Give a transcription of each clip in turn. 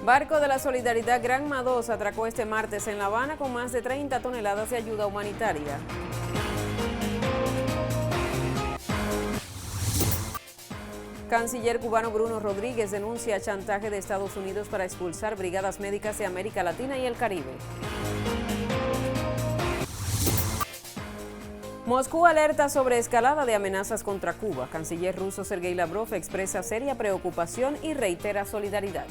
Barco de la Solidaridad Granma 2 atracó este martes en La Habana con más de 30 toneladas de ayuda humanitaria. Canciller cubano Bruno Rodríguez denuncia chantaje de Estados Unidos para expulsar brigadas médicas de América Latina y el Caribe. Moscú alerta sobre escalada de amenazas contra Cuba. Canciller ruso Sergei Lavrov expresa seria preocupación y reitera solidaridad.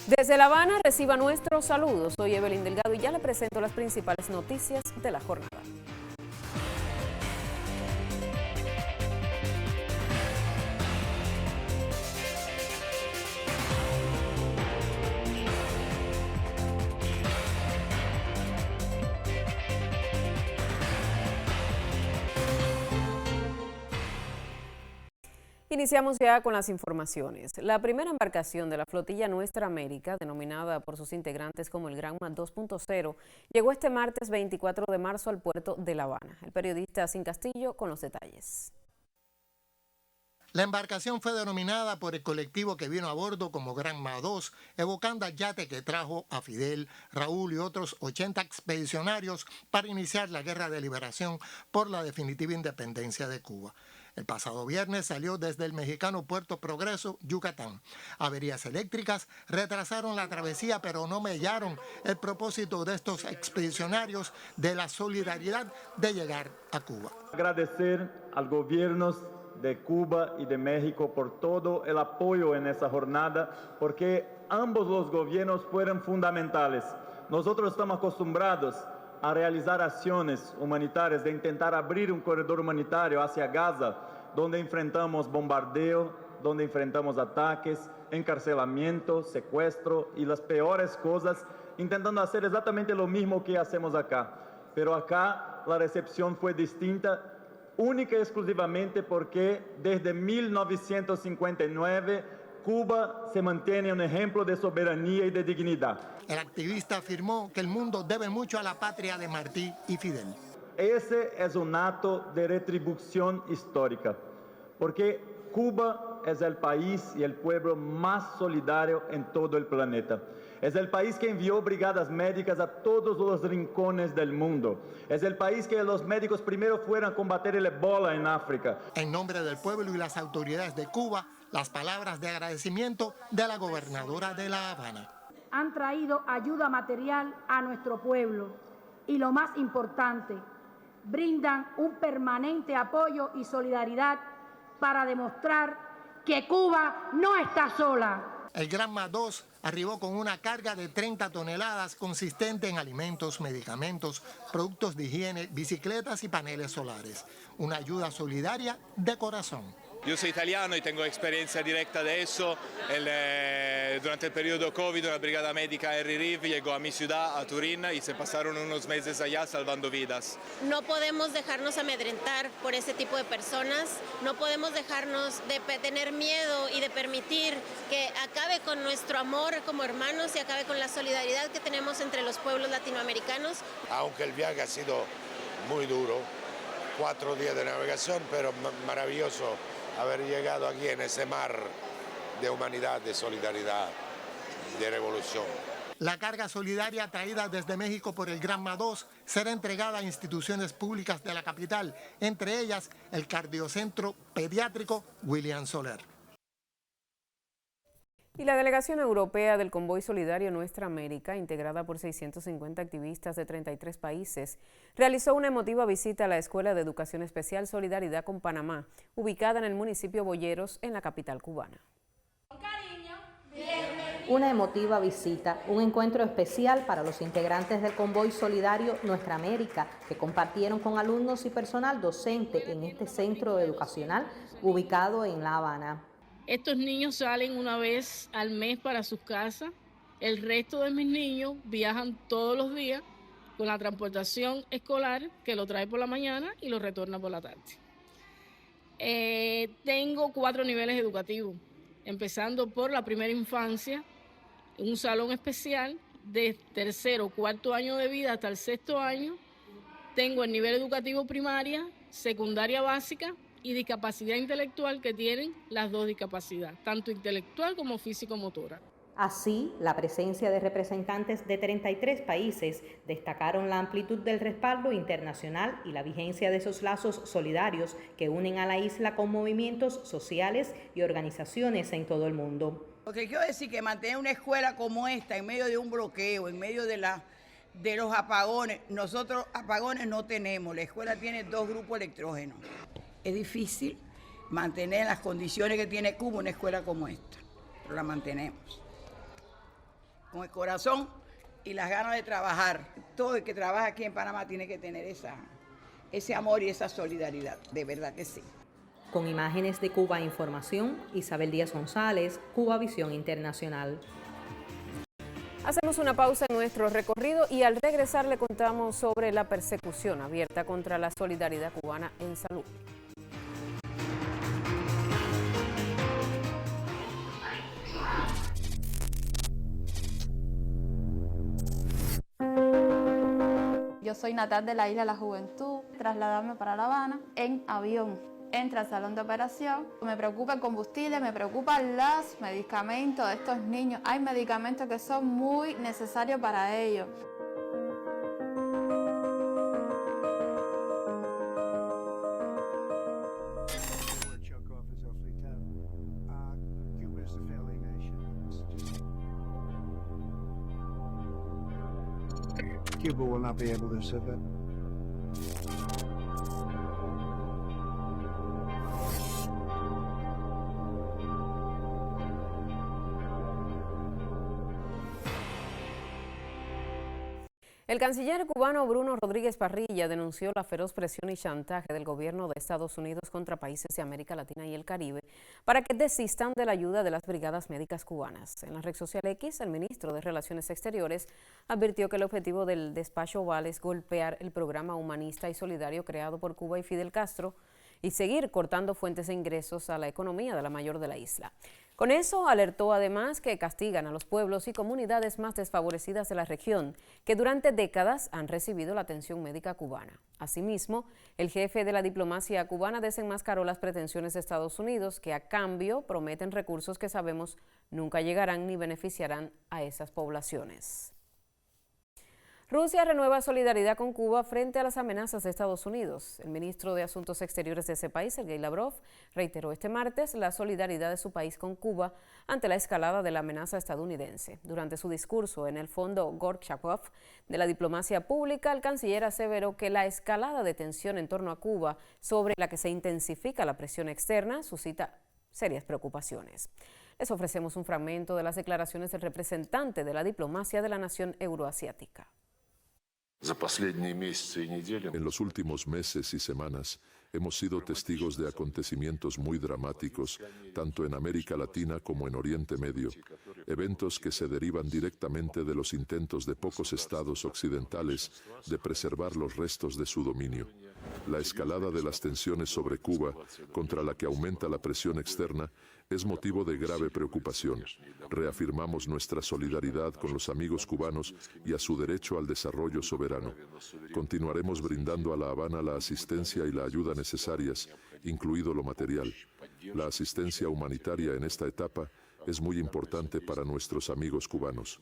Desde La Habana reciba nuestros saludos. Soy Evelyn Delgado y ya le presento las principales noticias de la jornada. Iniciamos ya con las informaciones. La primera embarcación de la flotilla Nuestra América, denominada por sus integrantes como el Granma 2.0, llegó este martes 24 de marzo al puerto de La Habana. El periodista Sin Castillo con los detalles. La embarcación fue denominada por el colectivo que vino a bordo como Granma 2, evocando al yate que trajo a Fidel, Raúl y otros 80 expedicionarios para iniciar la guerra de liberación por la definitiva independencia de Cuba. El pasado viernes salió desde el mexicano Puerto Progreso, Yucatán. Averías eléctricas retrasaron la travesía, pero no mellaron el propósito de estos expedicionarios de la solidaridad de llegar a Cuba. Agradecer al gobiernos de Cuba y de México por todo el apoyo en esa jornada, porque ambos los gobiernos fueron fundamentales. Nosotros estamos acostumbrados a realizar acciones humanitarias, de intentar abrir un corredor humanitario hacia Gaza, donde enfrentamos bombardeo, donde enfrentamos ataques, encarcelamiento, secuestro y las peores cosas, intentando hacer exactamente lo mismo que hacemos acá. Pero acá la recepción fue distinta, única y exclusivamente porque desde 1959 Cuba se mantiene un ejemplo de soberanía y de dignidad. El activista afirmó que el mundo debe mucho a la patria de Martí y Fidel. Ese es un acto de retribución histórica, porque Cuba es el país y el pueblo más solidario en todo el planeta. Es el país que envió brigadas médicas a todos los rincones del mundo. Es el país que los médicos primero fueron a combatir el ébola en África. En nombre del pueblo y las autoridades de Cuba, las palabras de agradecimiento de la gobernadora de La Habana. Han traído ayuda material a nuestro pueblo y lo más importante, brindan un permanente apoyo y solidaridad para demostrar que Cuba no está sola. El Granma 2 arribó con una carga de 30 toneladas consistente en alimentos, medicamentos, productos de higiene, bicicletas y paneles solares. Una ayuda solidaria de corazón. Yo soy italiano y tengo experiencia directa de eso. Durante el periodo COVID, una brigada médica RIRIF llegó a mi ciudad, a Turín, y se pasaron unos meses allá salvando vidas. No podemos dejarnos amedrentar por ese tipo de personas, no podemos dejarnos de tener miedo y de permitir que acabe con nuestro amor como hermanos y acabe con la solidaridad que tenemos entre los pueblos latinoamericanos. Aunque el viaje ha sido muy duro, 4 días de navegación, pero maravilloso haber llegado aquí en ese mar de humanidad, de solidaridad, de revolución. La carga solidaria traída desde México por el Granma 2 será entregada a instituciones públicas de la capital, entre ellas el Cardiocentro Pediátrico William Soler. Y la delegación europea del Convoy Solidario Nuestra América, integrada por 650 activistas de 33 países, realizó una emotiva visita a la Escuela de Educación Especial Solidaridad con Panamá, ubicada en el municipio Boyeros, en la capital cubana. Una emotiva visita, un encuentro especial para los integrantes del Convoy Solidario Nuestra América, que compartieron con alumnos y personal docente en este centro educacional ubicado en La Habana. Estos niños salen una vez al mes para sus casas. El resto de mis niños viajan todos los días con la transportación escolar que lo trae por la mañana y lo retorna por la tarde. Tengo 4 niveles educativos, empezando por la primera infancia, un salón especial de 3º, 4º año de vida hasta el 6º año. Tengo el nivel educativo primaria, secundaria básica y discapacidad intelectual que tienen las dos discapacidades, tanto intelectual como físico-motora. Así, la presencia de representantes de 33 países destacaron la amplitud del respaldo internacional y la vigencia de esos lazos solidarios que unen a la isla con movimientos sociales y organizaciones en todo el mundo. Lo que quiero decir que mantener una escuela como esta en medio de un bloqueo, en medio de los apagones, nosotros apagones no tenemos, la escuela tiene 2 grupos electrógenos. Es difícil mantener en las condiciones que tiene Cuba una escuela como esta, pero la mantenemos. Con el corazón y las ganas de trabajar. Todo el que trabaja aquí en Panamá tiene que tener ese amor y esa solidaridad, de verdad que sí. Con imágenes de Cuba Información, Isabel Díaz González, Cuba Visión Internacional. Hacemos una pausa en nuestro recorrido y al regresar le contamos sobre la persecución abierta contra la solidaridad cubana en salud. Yo soy natal de la Isla de la Juventud, trasladarme para La Habana en avión. Entra al salón de operación, me preocupa el combustible, me preocupan los medicamentos de estos niños. Hay medicamentos que son muy necesarios para ellos. Cuba will not be able to accept that. El canciller cubano Bruno Rodríguez Parrilla denunció la feroz presión y chantaje del gobierno de Estados Unidos contra países de América Latina y el Caribe para que desistan de la ayuda de las brigadas médicas cubanas. En la red social X, el ministro de Relaciones Exteriores advirtió que el objetivo del despacho Oval es golpear el programa humanista y solidario creado por Cuba y Fidel Castro y seguir cortando fuentes de ingresos a la economía de la mayor de la isla. Con eso, alertó además que castigan a los pueblos y comunidades más desfavorecidas de la región, que durante décadas han recibido la atención médica cubana. Asimismo, el jefe de la diplomacia cubana desenmascaró las pretensiones de Estados Unidos, que a cambio prometen recursos que sabemos nunca llegarán ni beneficiarán a esas poblaciones. Rusia renueva solidaridad con Cuba frente a las amenazas de Estados Unidos. El ministro de Asuntos Exteriores de ese país, Sergei Lavrov, reiteró este martes la solidaridad de su país con Cuba ante la escalada de la amenaza estadounidense. Durante su discurso en el Fondo Gorchakov de la diplomacia pública, el canciller aseveró que la escalada de tensión en torno a Cuba, sobre la que se intensifica la presión externa, suscita serias preocupaciones. Les ofrecemos un fragmento de las declaraciones del representante de la diplomacia de la nación euroasiática. En los últimos meses y semanas hemos sido testigos de acontecimientos muy dramáticos, tanto en América Latina como en Oriente Medio, eventos que se derivan directamente de los intentos de pocos estados occidentales de preservar los restos de su dominio. La escalada de las tensiones sobre Cuba, contra la que aumenta la presión externa, es motivo de grave preocupación. Reafirmamos nuestra solidaridad con los amigos cubanos y a su derecho al desarrollo soberano. Continuaremos brindando a La Habana la asistencia y la ayuda necesarias, incluido lo material. La asistencia humanitaria en esta etapa es muy importante para nuestros amigos cubanos.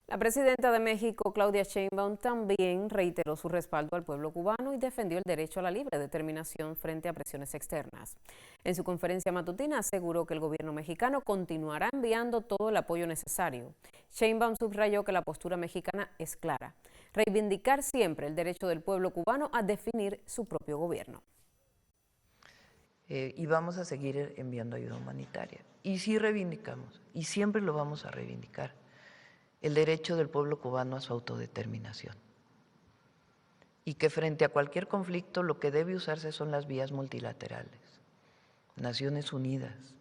La presidenta de México, Claudia Sheinbaum, también reiteró su respaldo al pueblo cubano y defendió el derecho a la libre determinación frente a presiones externas. En su conferencia matutina aseguró que el gobierno mexicano continuará enviando todo el apoyo necesario. Sheinbaum subrayó que la postura mexicana es clara: reivindicar siempre el derecho del pueblo cubano a definir su propio gobierno. Y vamos a seguir enviando ayuda humanitaria. Y sí reivindicamos, y siempre lo vamos a reivindicar, el derecho del pueblo cubano a su autodeterminación. Y que frente a cualquier conflicto lo que debe usarse son las vías multilaterales, Naciones Unidas.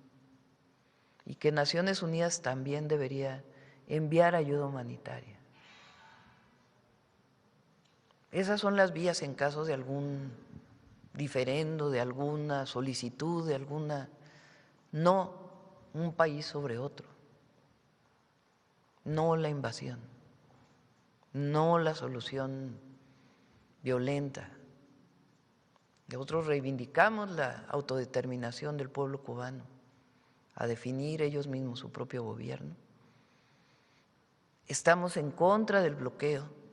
Y que Naciones Unidas también debería enviar ayuda humanitaria. Esas son las vías en caso de algún diferendo, de alguna solicitud, de alguna... No un país sobre otro. No la invasión, no la solución violenta, Nosotros reivindicamos la autodeterminación del pueblo cubano, a definir ellos mismos su propio gobierno. Estamos en contra del bloqueo.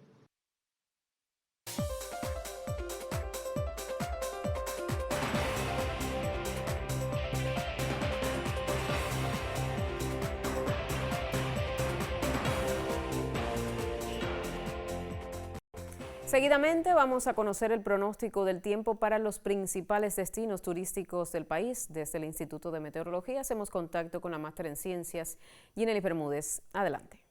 Seguidamente vamos a conocer el pronóstico del tiempo para los principales destinos turísticos del país. Desde el Instituto de Meteorología hacemos contacto con la máster en ciencias, Yenelis Bermúdez. Adelante.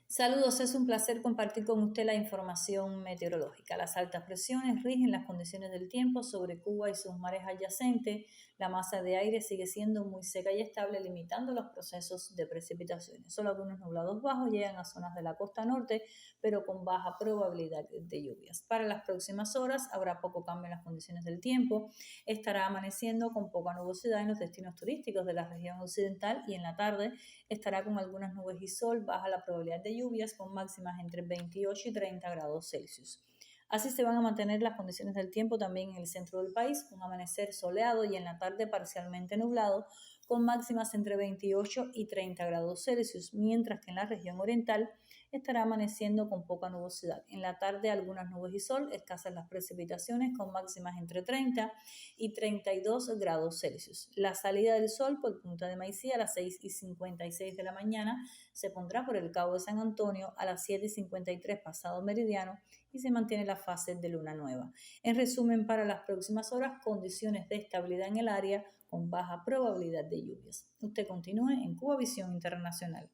Saludos, es un placer compartir con usted la información meteorológica. Las altas presiones rigen las condiciones del tiempo sobre Cuba y sus mares adyacentes. La masa de aire sigue siendo muy seca y estable, limitando los procesos de precipitaciones. Solo algunos nublados bajos llegan a zonas de la costa norte, pero con baja probabilidad de lluvias. Para las próximas horas habrá poco cambio en las condiciones del tiempo. Estará amaneciendo con poca nubosidad en los destinos turísticos de la región occidental y en la tarde estará con algunas nubes y sol, baja la probabilidad de lluvias con máximas entre 28 y 30 grados Celsius. Así se van a mantener las condiciones del tiempo también en el centro del país, un amanecer soleado y en la tarde parcialmente nublado, con máximas entre 28 y 30 grados Celsius, mientras que en la región oriental estará amaneciendo con poca nubosidad. En la tarde algunas nubes y sol, escasas las precipitaciones con máximas entre 30 y 32 grados Celsius. La salida del sol por Punta de Maicí a las 6:56 de la mañana se pondrá por el Cabo de San Antonio a las 7:53 pasado meridiano y se mantiene la fase de luna nueva. En resumen, para las próximas horas, condiciones de estabilidad en el área con baja probabilidad de lluvias. Usted continúe en Cuba Visión Internacional.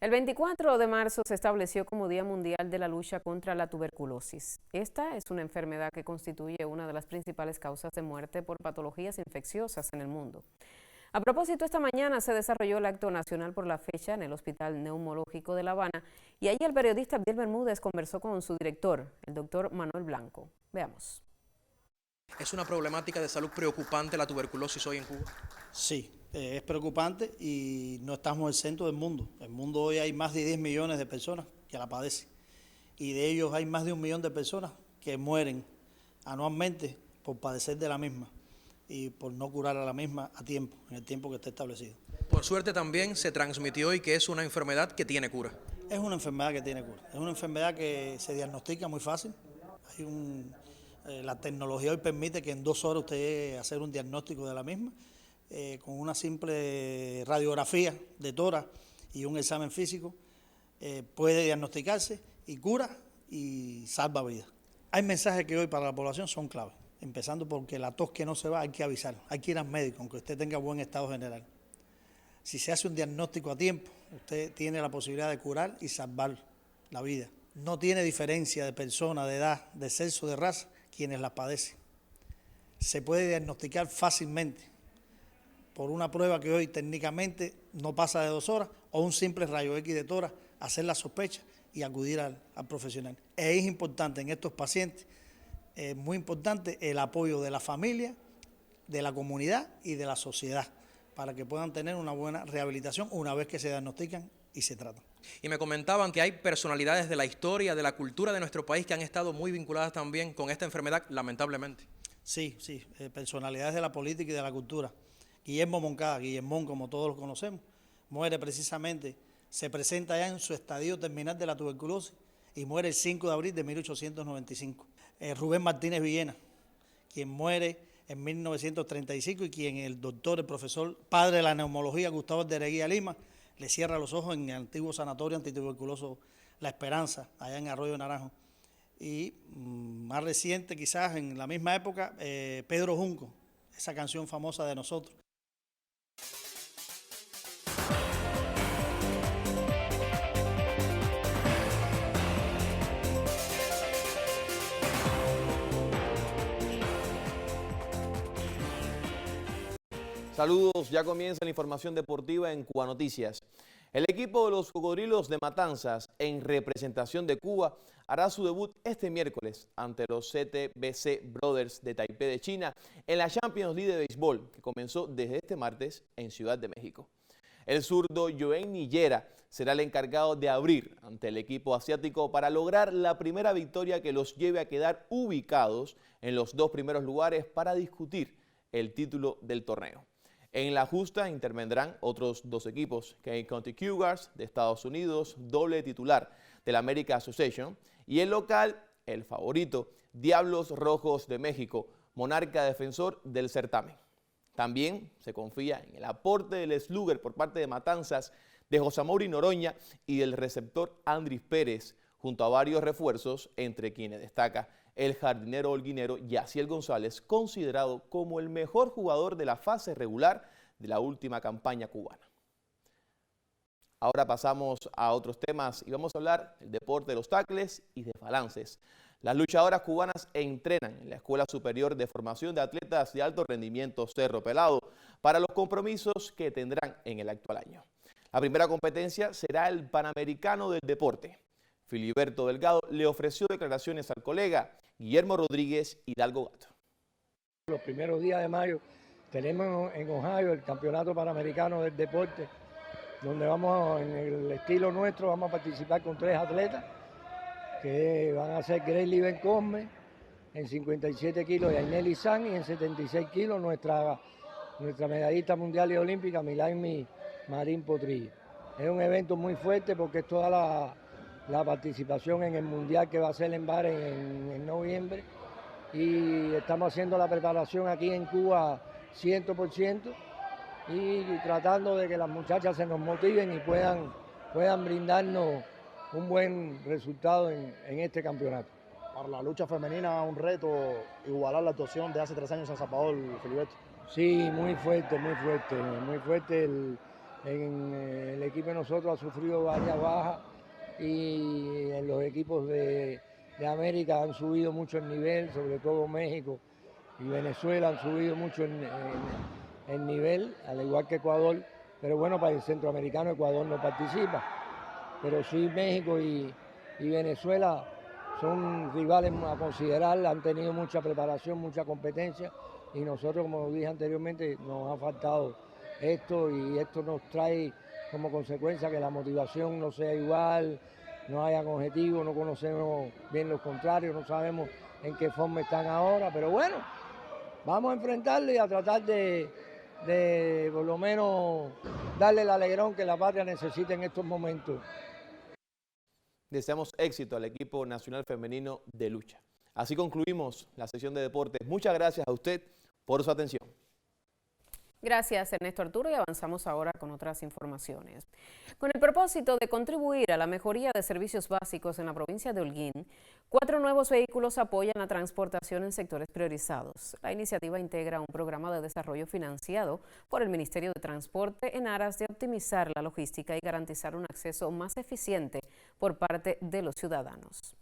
El 24 de marzo se estableció como Día Mundial de la Lucha contra la Tuberculosis. Esta es una enfermedad que constituye una de las principales causas de muerte por patologías infecciosas en el mundo. A propósito, esta mañana se desarrolló el acto nacional por la fecha en el Hospital Neumológico de La Habana y allí el periodista Abdiel Bermúdez conversó con su director, el doctor Manuel Blanco. Veamos. ¿Es una problemática de salud preocupante la tuberculosis hoy en Cuba? Sí, es preocupante y no estamos en el centro del mundo. En el mundo hoy hay más de 10 millones de personas que la padecen y de ellos hay más de 1 millón de personas que mueren anualmente por padecer de la misma y por no curar a la misma a tiempo, en el tiempo que está establecido. Por suerte también se transmitió hoy que es una enfermedad que tiene cura. Es una enfermedad que tiene cura, es una enfermedad que se diagnostica muy fácil. La tecnología hoy permite que en 2 horas usted hacer un diagnóstico de la misma, con una simple radiografía de tórax y un examen físico, puede diagnosticarse y cura y salva vidas. Hay mensajes que hoy para la población son claves, empezando porque la tos que no se va hay que avisar, hay que ir al médico, aunque usted tenga buen estado general. Si se hace un diagnóstico a tiempo, usted tiene la posibilidad de curar y salvar la vida. No tiene diferencia de persona, de edad, de sexo, de raza, quienes las padecen. Se puede diagnosticar fácilmente por una prueba que hoy técnicamente no pasa de 2 horas o un simple rayo X de tórax, hacer la sospecha y acudir al profesional. Es importante en estos pacientes, muy importante el apoyo de la familia, de la comunidad y de la sociedad para que puedan tener una buena rehabilitación una vez que se diagnostican y se tratan. Y me comentaban que hay personalidades de la historia, de la cultura de nuestro país que han estado muy vinculadas también con esta enfermedad, lamentablemente. Sí, personalidades de la política y de la cultura. Guillermo Moncada, Guillermón, como todos lo conocemos, muere precisamente, se presenta ya en su estadio terminal de la tuberculosis y muere el 5 de abril de 1895. Rubén Martínez Villena, quien muere en 1935 y quien el doctor, el profesor, padre de la neumología, Gustavo Aldereguía Lima, le cierra los ojos en el antiguo sanatorio antituberculoso La Esperanza, allá en Arroyo Naranjo. Y más reciente, quizás en la misma época, Pedro Junco, esa canción famosa de Nosotros. Saludos, ya comienza la información deportiva en Cuba Noticias. El equipo de los Cocodrilos de Matanzas, en representación de Cuba, hará su debut este miércoles ante los CTBC Brothers de Taipei de China en la Champions League de béisbol, que comenzó desde este martes en Ciudad de México. El zurdo Joen Nillera será el encargado de abrir ante el equipo asiático para lograr la primera victoria que los lleve a quedar ubicados en los 2 primeros lugares para discutir el título del torneo. En la justa intervendrán otros 2 equipos, Kane County Cougars de Estados Unidos, doble titular de la America Association, y el local, el favorito, Diablos Rojos de México, monarca defensor del certamen. También se confía en el aporte del slugger por parte de Matanzas, de José Mauri Noroña y del receptor Andris Pérez, junto a varios refuerzos, entre quienes destaca el jardinero holguinero Yaciel González, considerado como el mejor jugador de la fase regular de la última campaña cubana. Ahora pasamos a otros temas y vamos a hablar del deporte de los tackles y de balances. Las luchadoras cubanas entrenan en la Escuela Superior de Formación de Atletas de Alto Rendimiento Cerro Pelado para los compromisos que tendrán en el actual año. La primera competencia será el Panamericano del Deporte. Filiberto Delgado le ofreció declaraciones al colega Guillermo Rodríguez Hidalgo Gato. Los primeros días de mayo tenemos en Ohio el Campeonato Panamericano del Deporte, donde vamos, en el estilo nuestro, vamos a participar con 3 atletas, que van a ser Grayly Ben Cosme en 57 kilos y Aineli San, y en 76 kilos nuestra medallista mundial y olímpica Milaimi Marín Potrillo. Es un evento muy fuerte porque es toda la participación en el mundial que va a ser en Bahrein en noviembre, y estamos haciendo la preparación aquí en Cuba 100% y tratando de que las muchachas se nos motiven y puedan brindarnos un buen resultado en este campeonato. Para la lucha femenina, un reto igualar la actuación de hace 3 años en San Paolo, Filiberto. Sí, muy fuerte. El equipo de nosotros ha sufrido varias bajas y en los equipos de América han subido mucho el nivel, sobre todo México y Venezuela han subido mucho el nivel, al igual que Ecuador, pero bueno, para el centroamericano Ecuador no participa. Pero sí México y Venezuela son rivales a considerar, han tenido mucha preparación, mucha competencia, y nosotros, como dije anteriormente, nos ha faltado esto, y esto nos trae como consecuencia que la motivación no sea igual, no hayan objetivos, no conocemos bien los contrarios, no sabemos en qué forma están ahora, pero bueno, vamos a enfrentarle y a tratar de por lo menos darle el alegrón que la patria necesita en estos momentos. Deseamos éxito al equipo nacional femenino de lucha. Así concluimos la sesión de deportes. Muchas gracias a usted por su atención. Gracias, Ernesto Arturo, y avanzamos ahora con otras informaciones. Con el propósito de contribuir a la mejoría de servicios básicos en la provincia de Holguín, 4 nuevos vehículos apoyan la transportación en sectores priorizados. La iniciativa integra un programa de desarrollo financiado por el Ministerio de Transporte en aras de optimizar la logística y garantizar un acceso más eficiente por parte de los ciudadanos.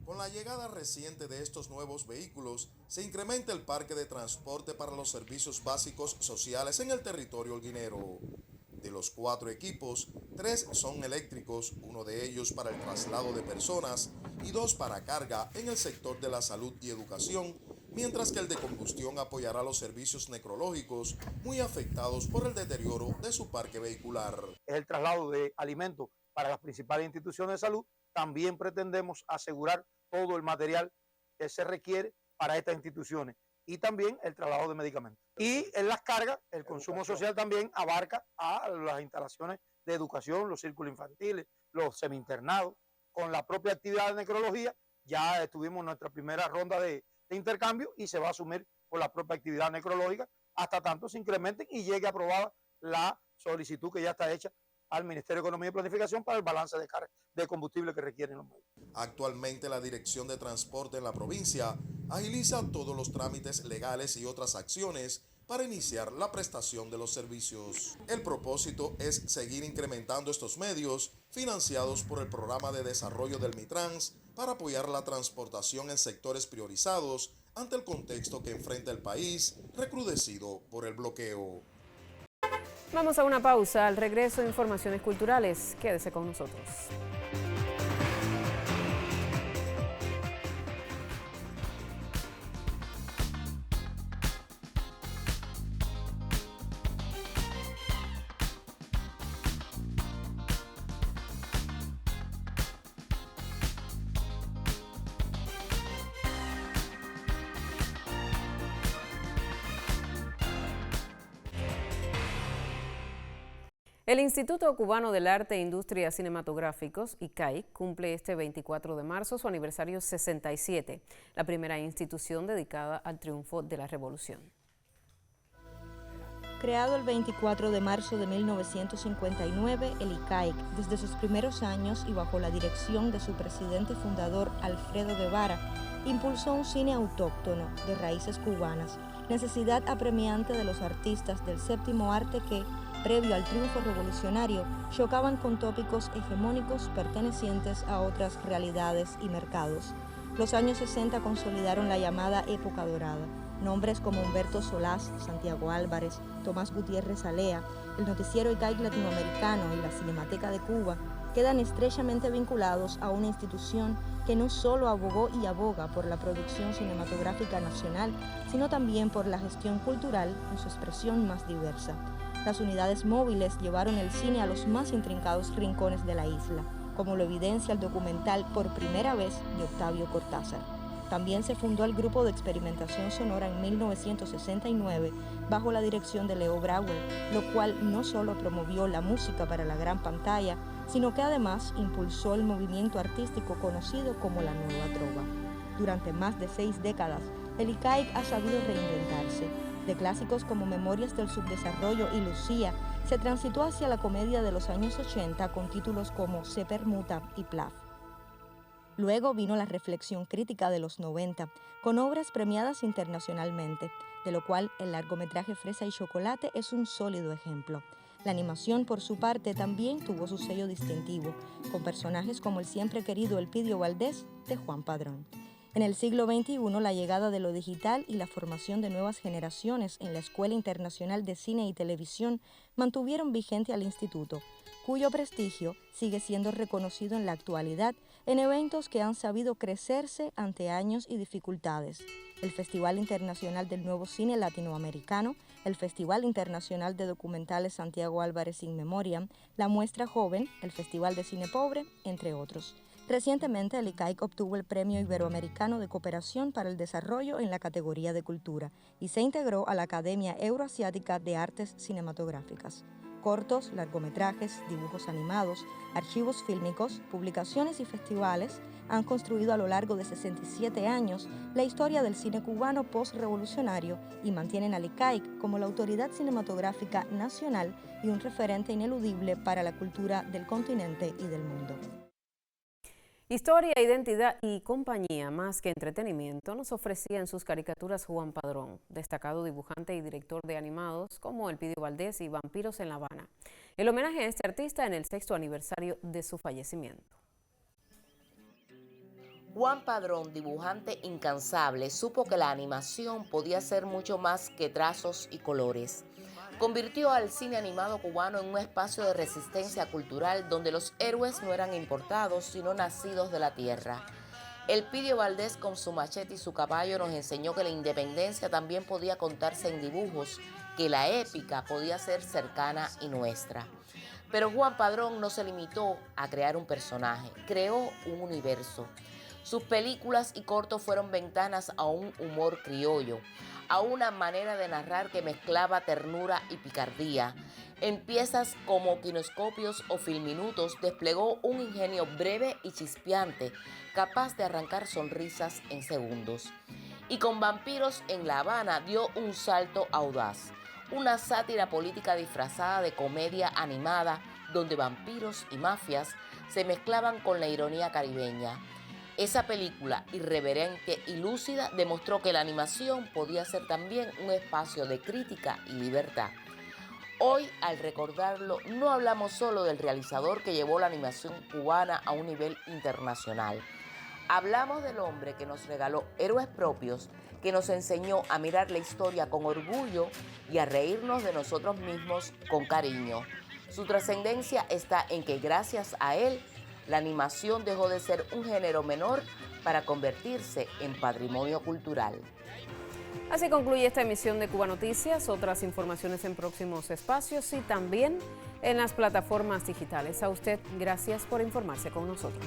Con la llegada reciente de estos nuevos vehículos, se incrementa el parque de transporte para los servicios básicos sociales en el territorio holguinero. De los 4 equipos, 3 son eléctricos, uno de ellos para el traslado de personas y 2 para carga en el sector de la salud y educación, mientras que el de combustión apoyará los servicios necrológicos muy afectados por el deterioro de su parque vehicular. Es el traslado de alimentos para las principales instituciones de salud. También pretendemos asegurar todo el material que se requiere para estas instituciones y también el traslado de medicamentos. Y en las cargas, el consumo social también abarca a las instalaciones de educación, los círculos infantiles, los semi-internados. Con la propia actividad de necrología ya tuvimos nuestra primera ronda de intercambio y se va a asumir por la propia actividad necrológica hasta tanto se incrementen y llegue aprobada la solicitud que ya está hecha al Ministerio de Economía y Planificación para el balance de combustible que requieren los medios. Actualmente la Dirección de Transporte en la provincia agiliza todos los trámites legales y otras acciones para iniciar la prestación de los servicios. El propósito es seguir incrementando estos medios financiados por el Programa de Desarrollo del Mitrans para apoyar la transportación en sectores priorizados ante el contexto que enfrenta el país recrudecido por el bloqueo. Vamos a una pausa. Al regreso, informaciones culturales. Quédese con nosotros. El Instituto Cubano del Arte e Industrias Cinematográficos, ICAIC, cumple este 24 de marzo su aniversario 67, la primera institución dedicada al triunfo de la Revolución. Creado el 24 de marzo de 1959, el ICAIC, desde sus primeros años y bajo la dirección de su presidente y fundador Alfredo Guevara, impulsó un cine autóctono de raíces cubanas, necesidad apremiante de los artistas del séptimo arte que, previo al triunfo revolucionario, chocaban con tópicos hegemónicos pertenecientes a otras realidades y mercados. Los años 60 consolidaron la llamada época dorada. Nombres como Humberto Solás, Santiago Álvarez, Tomás Gutiérrez Alea, el noticiero ICAIC latinoamericano y la Cinemateca de Cuba quedan estrechamente vinculados a una institución que no solo abogó y aboga por la producción cinematográfica nacional, sino también por la gestión cultural en su expresión más diversa. Las unidades móviles llevaron el cine a los más intrincados rincones de la isla, como lo evidencia el documental Por primera vez de Octavio Cortázar. También se fundó el Grupo de Experimentación Sonora en 1969 bajo la dirección de Leo Brauer, lo cual no solo promovió la música para la gran pantalla, sino que además impulsó el movimiento artístico conocido como la Nueva Trova. Durante más de 6 décadas, el ICAIC ha sabido reinventarse. De clásicos como Memorias del Subdesarrollo y Lucía, se transitó hacia la comedia de los años 80 con títulos como Se Permuta y Plaf. Luego vino la reflexión crítica de los 90, con obras premiadas internacionalmente, de lo cual el largometraje Fresa y Chocolate es un sólido ejemplo. La animación, por su parte, también tuvo su sello distintivo, con personajes como el siempre querido Elpidio Valdés de Juan Padrón. En el siglo XXI, la llegada de lo digital y la formación de nuevas generaciones en la Escuela Internacional de Cine y Televisión mantuvieron vigente al instituto, cuyo prestigio sigue siendo reconocido en la actualidad en eventos que han sabido crecerse ante años y dificultades. El Festival Internacional del Nuevo Cine Latinoamericano, el Festival Internacional de Documentales Santiago Álvarez In Memoriam, la Muestra Joven, el Festival de Cine Pobre, entre otros. Recientemente, el ICAIC obtuvo el Premio Iberoamericano de Cooperación para el Desarrollo en la categoría de Cultura y se integró a la Academia Euroasiática de Artes Cinematográficas. Cortos, largometrajes, dibujos animados, archivos fílmicos, publicaciones y festivales han construido a lo largo de 67 años la historia del cine cubano post-revolucionario y mantienen al ICAIC como la autoridad cinematográfica nacional y un referente ineludible para la cultura del continente y del mundo. Historia, identidad y compañía más que entretenimiento nos ofrecía en sus caricaturas Juan Padrón, destacado dibujante y director de animados como Elpidio Valdés y Vampiros en La Habana. El homenaje a este artista en el 6º aniversario de su fallecimiento. Juan Padrón, dibujante incansable, supo que la animación podía ser mucho más que trazos y colores. Convirtió al cine animado cubano en un espacio de resistencia cultural donde los héroes no eran importados, sino nacidos de la tierra. Elpidio Valdés, con su machete y su caballo, nos enseñó que la independencia también podía contarse en dibujos, que la épica podía ser cercana y nuestra. Pero Juan Padrón no se limitó a crear un personaje, creó un universo. Sus películas y cortos fueron ventanas a un humor criollo, a una manera de narrar que mezclaba ternura y picardía. En piezas como Kinescopios o Filminutos desplegó un ingenio breve y chispeante, capaz de arrancar sonrisas en segundos. Y con Vampiros en La Habana dio un salto audaz, una sátira política disfrazada de comedia animada, donde vampiros y mafias se mezclaban con la ironía caribeña. Esa película irreverente y lúcida demostró que la animación podía ser también un espacio de crítica y libertad. Hoy, al recordarlo, no hablamos solo del realizador que llevó la animación cubana a un nivel internacional. Hablamos del hombre que nos regaló héroes propios, que nos enseñó a mirar la historia con orgullo y a reírnos de nosotros mismos con cariño. Su trascendencia está en que gracias a él, la animación dejó de ser un género menor para convertirse en patrimonio cultural. Así concluye esta emisión de Cuba Noticias. Otras informaciones en próximos espacios y también en las plataformas digitales. A usted, gracias por informarse con nosotros.